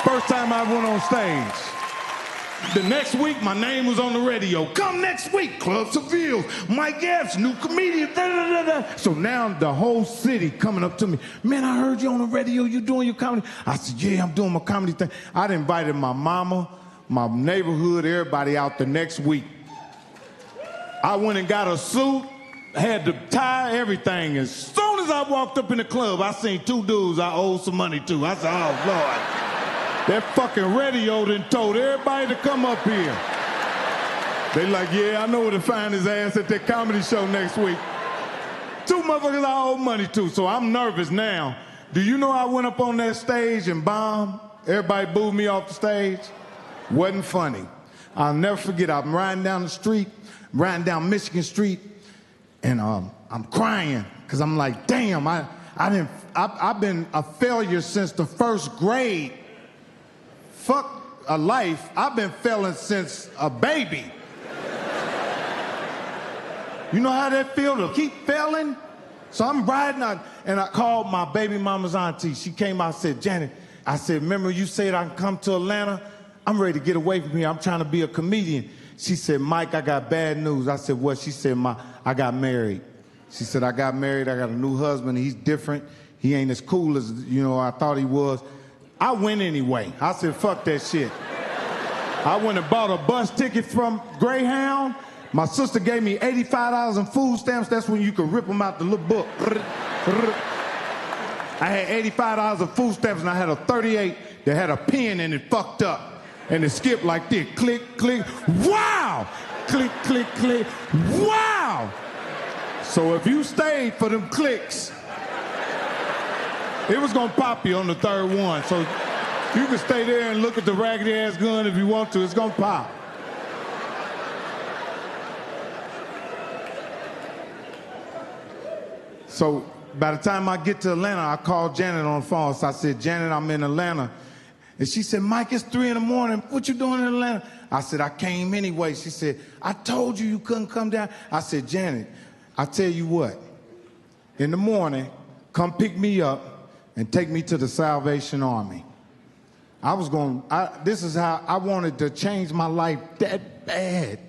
First time I went on stage. The next week, my name was on the radio. Come next week, Club Seville, Mike Epps, new comedian, da-da-da-da. So now the whole city coming up to me. Man, I heard you on the radio, you doing your comedy. I said, yeah, I'm doing my comedy thing. I'd invited my mama, my neighborhood, everybody out the next week. I went and got a suit, had the tie, everything. As soon as I walked up in the club, I seen two dudes I owed some money to. I said, oh, Lord. That fucking radio done told everybody to come up here. They like, yeah, I know where to find his ass at that comedy show next week. Two motherfuckers I owe money to, so I'm nervous now. Do you know I went up on that stage and bombed? Everybody booed me off the stage. Wasn't funny. I'll never forget, I'm riding down the street, riding down Michigan Street, and I'm crying, because I'm like, damn, I've been a failure since the first grade. Fuck a life, I've been failing since a baby. You know how that feel to keep failing? So I'm riding out, and I called my baby mama's auntie. She came out and said, Janet, I said, remember you said I can come to Atlanta? I'm ready to get away from here. I'm trying to be a comedian. She said, Mike, I got bad news. I said, what? She said, I got married. She said, I got married, I got a new husband, he's different. He ain't as cool as, I thought he was. I went anyway. I said, fuck that shit. I went and bought a bus ticket from Greyhound. My sister gave me $85 in food stamps. That's when you can rip them out the little book. I had $85 of food stamps, and I had a 38 that had a pen in it fucked up. And it skipped like this. Click, click, wow! Click, click, click, wow! So if you stayed for them clicks, it was gonna pop you on the third one. So you can stay there and look at the raggedy ass gun if you want to. It's gonna pop. So by the time I get to Atlanta, I called Janet on the phone. So I said, Janet, I'm in Atlanta. And she said, Mike, it's 3 in the morning. What you doing in Atlanta? I said, I came anyway. She said, I told you you couldn't come down. I said, Janet, I tell you what, in the morning, come pick me up and take me to the Salvation Army. This is how I wanted to change my life that bad.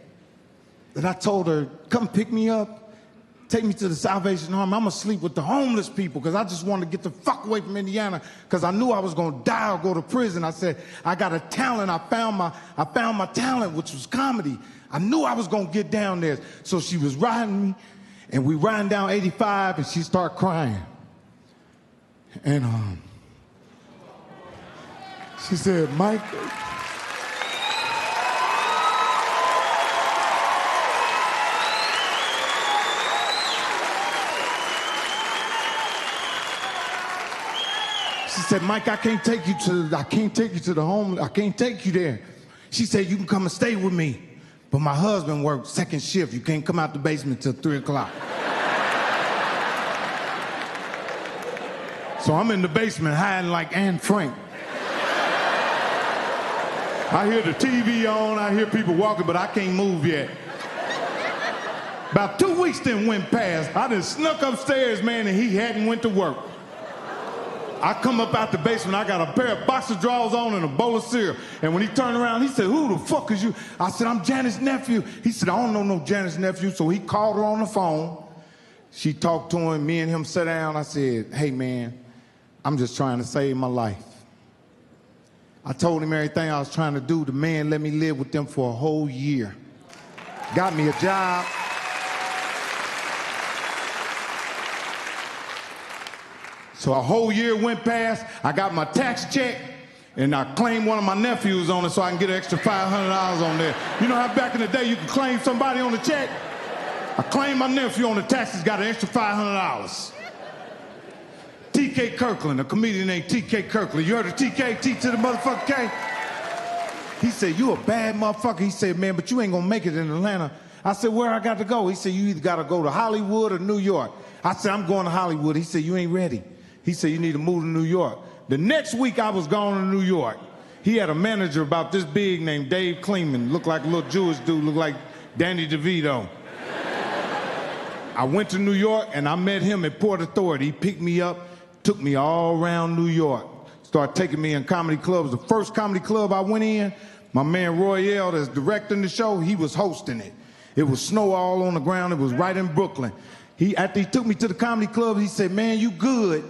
That I told her, come pick me up, take me to the Salvation Army. I'm gonna sleep with the homeless people because I just wanted to get the fuck away from Indiana because I knew I was gonna die or go to prison. I said, I got a talent. I found my talent, which was comedy. I knew I was gonna get down there. So she was riding me, and we riding down 85, and she started crying. And she said, Mike, she said, Mike, I can't take you to the home. I can't take you there. She said, you can come and stay with me. But my husband works second shift. You can't come out the basement till 3 o'clock. So I'm in the basement hiding like Anne Frank. I hear the TV on, I hear people walking, but I can't move yet. About 2 weeks then went past. I done snuck upstairs, man, and he hadn't went to work. I come up out the basement, I got a pair of boxer drawers on and a bowl of cereal. And when he turned around, he said, who the fuck is you? I said, I'm Janet's nephew. He said, I don't know no Janet's nephew. So he called her on the phone. She talked to him, me and him sat down. I said, hey man, I'm just trying to save my life. I told him everything I was trying to do. The man let me live with them for a whole year. Got me a job. So a whole year went past, I got my tax check, and I claimed one of my nephews on it so I can get an extra $500 on there. You know how back in the day you could claim somebody on the check? I claimed my nephew on the taxes, got an extra $500. T.K. Kirkland, a comedian named T.K. Kirkland. You heard of T.K., T to the motherfucker K? He said, you a bad motherfucker. He said, man, but you ain't gonna make it in Atlanta. I said, where I got to go? He said, you either got to go to Hollywood or New York. I said, I'm going to Hollywood. He said, you ain't ready. He said, you need to move to New York. The next week I was going to New York. He had a manager about this big named Dave Kleeman. Looked like a little Jewish dude, looked like Danny DeVito. I went to New York and I met him at Port Authority. He picked me up, took me all around New York. started taking me in comedy clubs. The first comedy club I went in, my man Royale, that's directing the show, he was hosting it. It was snow all on the ground. It was right in Brooklyn. After he took me to the comedy club, he said, man, you good,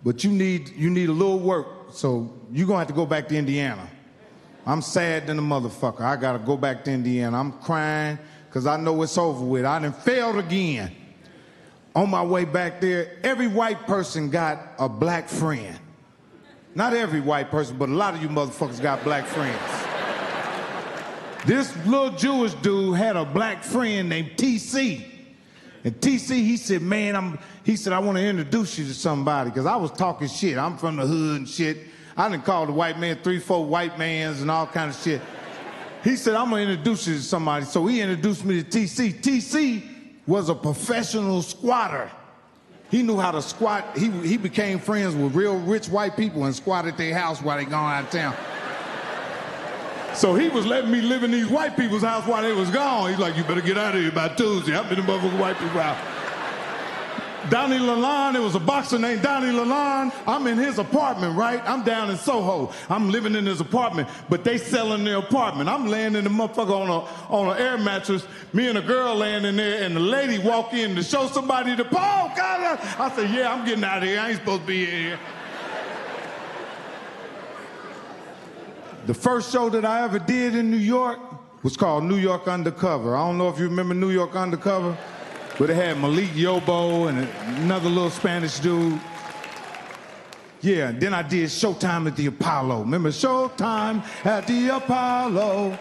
but you need a little work, so you're going to have to go back to Indiana. I'm sad than a motherfucker. I got to go back to Indiana. I'm crying because I know it's over with. I done failed again. On my way back there, every white person got a black friend. Not every white person, but a lot of you motherfuckers got black friends. This little Jewish dude had a black friend named TC. And TC, he said, man, I want to introduce you to somebody, because I was talking shit. I'm from the hood and shit. I done called the white man 3-4 white mans and all kind of shit. He said, I'm going to introduce you to somebody. So he introduced me to TC. TC was a professional squatter. He knew how to squat. He became friends with real rich white people and squatted their house while they gone out of town. So he was letting me live in these white people's house while they was gone. He's like, you better get out of here by Tuesday. I've been in motherfucking white people's house. Donnie Lalonde, there was a boxer named Donnie Lalonde. I'm in his apartment, right? I'm down in Soho. I'm living in his apartment, but they selling their apartment. I'm laying in the motherfucker on an air mattress, me and a girl laying in there, and the lady walk in to show somebody the pole. God, I said, yeah, I'm getting out of here. I ain't supposed to be in here. The first show that I ever did in New York was called New York Undercover. I don't know if you remember New York Undercover, but it had Malik Yobo and another little Spanish dude. Yeah, then I did Showtime at the Apollo. Remember Showtime at the Apollo?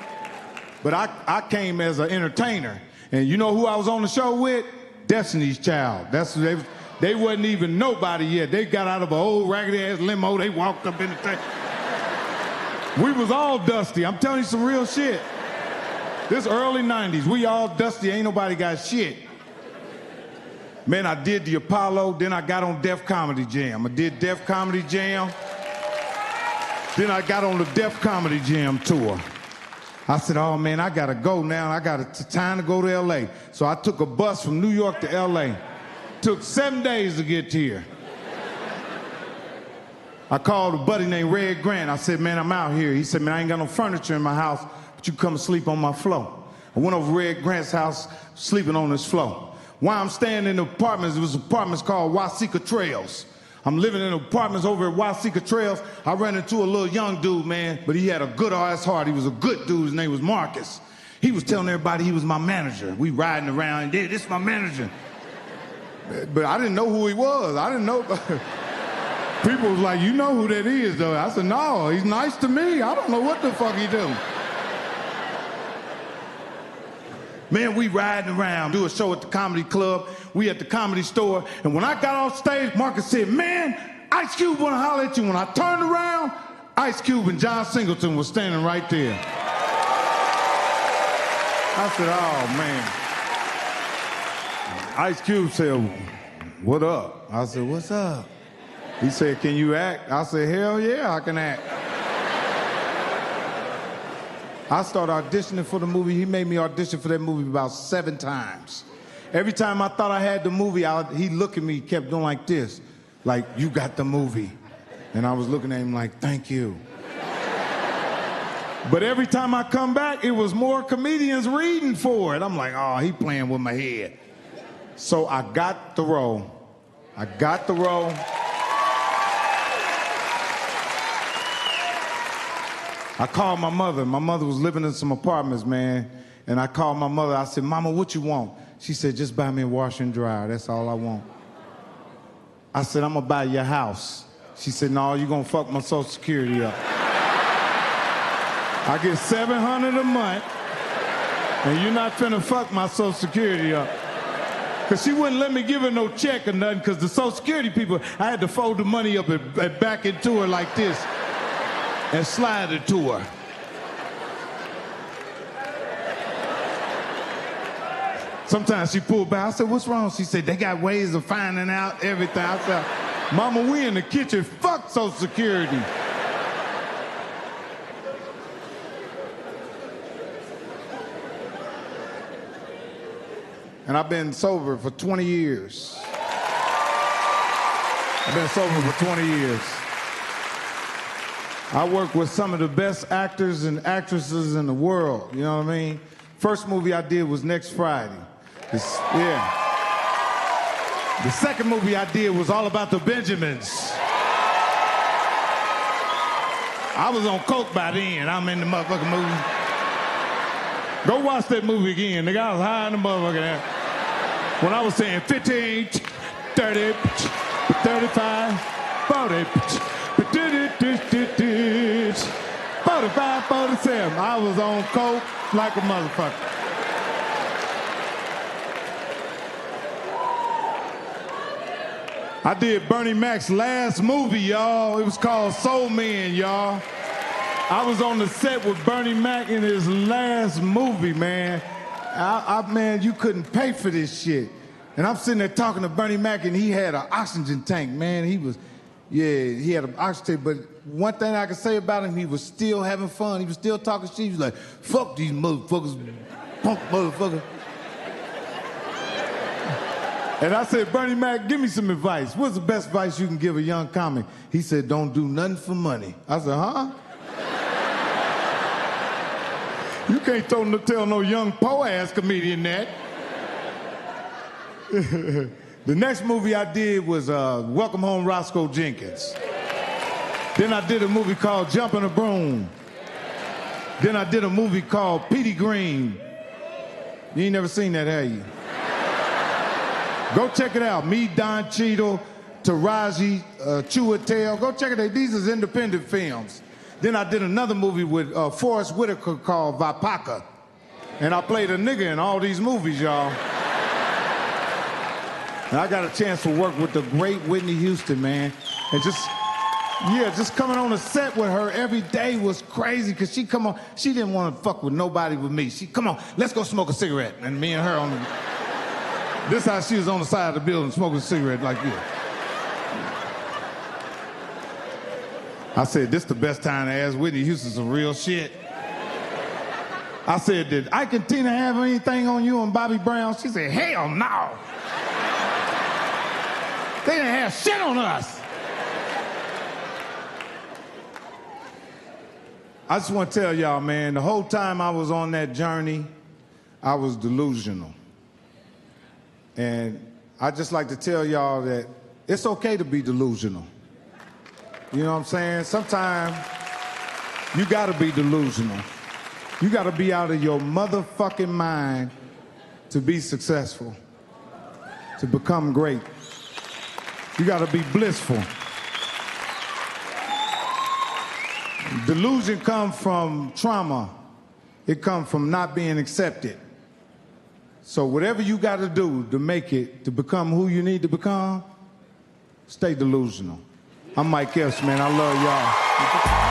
But I came as an entertainer. And you know who I was on the show with? Destiny's Child. They wasn't even nobody yet. They got out of an old raggedy-ass limo. They walked up in the thing. We was all dusty. I'm telling you some real shit. This early 90s, we all dusty. Ain't nobody got shit. Man, I did the Apollo, then I got on Def Comedy Jam. I did Def Comedy Jam. Then I got on the Def Comedy Jam tour. I said, oh man, I gotta go now. I got time to go to LA. So I took a bus from New York to LA. Took 7 days to get here. I called a buddy named Red Grant. I said, man, I'm out here. He said, man, I ain't got no furniture in my house, but you come and sleep on my floor. I went over to Red Grant's house, sleeping on his floor. While I'm staying in the apartments, it was apartments called Wasika Trails. I'm living in apartments over at Wasika Trails. I ran into a little young dude, man, but he had a good ass heart. He was a good dude. His name was Marcus. He was telling everybody he was my manager. We riding around, and this is my manager. But I didn't know who he was. I didn't know. People was like, you know who that is, though? I said, no, he's nice to me. I don't know what the fuck he do. Man, we riding around, do a show at the comedy club. We at the Comedy Store. And when I got off stage, Marcus said, man, Ice Cube want to holler at you. When I turned around, Ice Cube and John Singleton was standing right there. I said, oh, man. Ice Cube said, what up? I said, what's up? He said, can you act? I said, hell yeah, I can act. I started auditioning for the movie. He made me audition for that movie about 7 times. Every time I thought I had the movie, he looked at me, kept doing like this, like, you got the movie. And I was looking at him like, thank you. But every time I come back, it was more comedians reading for it. I'm like, oh, he playing with my head. So I got the role. I got the role. I called my mother. My mother was living in some apartments, man. And I called my mother. I said, Mama, what you want? She said, just buy me a washer and dryer. That's all I want. I said, I'm going to buy your house. She said, no, you're going to fuck my Social Security up. I get $700 a month, and you're not finna fuck my Social Security up. Because she wouldn't let me give her no check or nothing, because the Social Security people, I had to fold the money up and back into her like this. And slide it to her. Sometimes she pulled back. I said, what's wrong? She said, they got ways of finding out everything. I said, Mama, we in the kitchen. Fuck Social Security. And I've been sober for 20 years. I've been sober for 20 years. I work with some of the best actors and actresses in the world, you know what I mean? First movie I did was Next Friday. Yeah. The second movie I did was All About the Benjamins. I was on coke by then. I'm in the motherfucking movie. Go watch that movie again. Nigga, I was high in the motherfucking. When I was saying 15, 30, 35, 40, 45, 47. I was on coke like a motherfucker. I did Bernie Mac's last movie, y'all. It was called Soul Men, y'all. I was on the set with Bernie Mac in his last movie, man. Man, you couldn't pay for this shit. And I'm sitting there talking to Bernie Mac, and he had an oxygen tank, man. He had an oxygen tank, but one thing I can say about him, he was still having fun. He was still talking shit. He was like, fuck these motherfuckers, punk motherfucker. And I said, Bernie Mac, give me some advice. What's the best advice you can give a young comic? He said, don't do nothing for money. I said, huh? You can't tell no young po-ass comedian that. The next movie I did was Welcome Home, Roscoe Jenkins. Then I did a movie called Jumpin' a Broom. Then I did a movie called Petey Green. You ain't never seen that, have you? Go check it out. Me, Don Cheadle, Taraji, Chiwetel. Go check it out. These are independent films. Then I did another movie with Forrest Whitaker called Vipaka. And I played a nigga in all these movies, y'all. And I got a chance to work with the great Whitney Houston, man. And just coming on the set with her every day was crazy, because she didn't want to fuck with nobody with me. Come on, let's go smoke a cigarette. And me and her on the... This how she was on the side of the building smoking a cigarette like this. I said, this the best time to ask Whitney Houston some real shit. I said, did Ike and Tina have anything on you and Bobby Brown? She said, hell no. They didn't have shit on us. I just want to tell y'all, man, the whole time I was on that journey, I was delusional. And I just like to tell y'all that it's okay to be delusional. You know what I'm saying? Sometimes you gotta be delusional. You gotta be out of your motherfucking mind to be successful, to become great. You gotta be blissful. Delusion comes from trauma. It comes from not being accepted. So whatever you got to do to make it, to become who you need to become, stay delusional. I'm Mike Epps, man. I love y'all.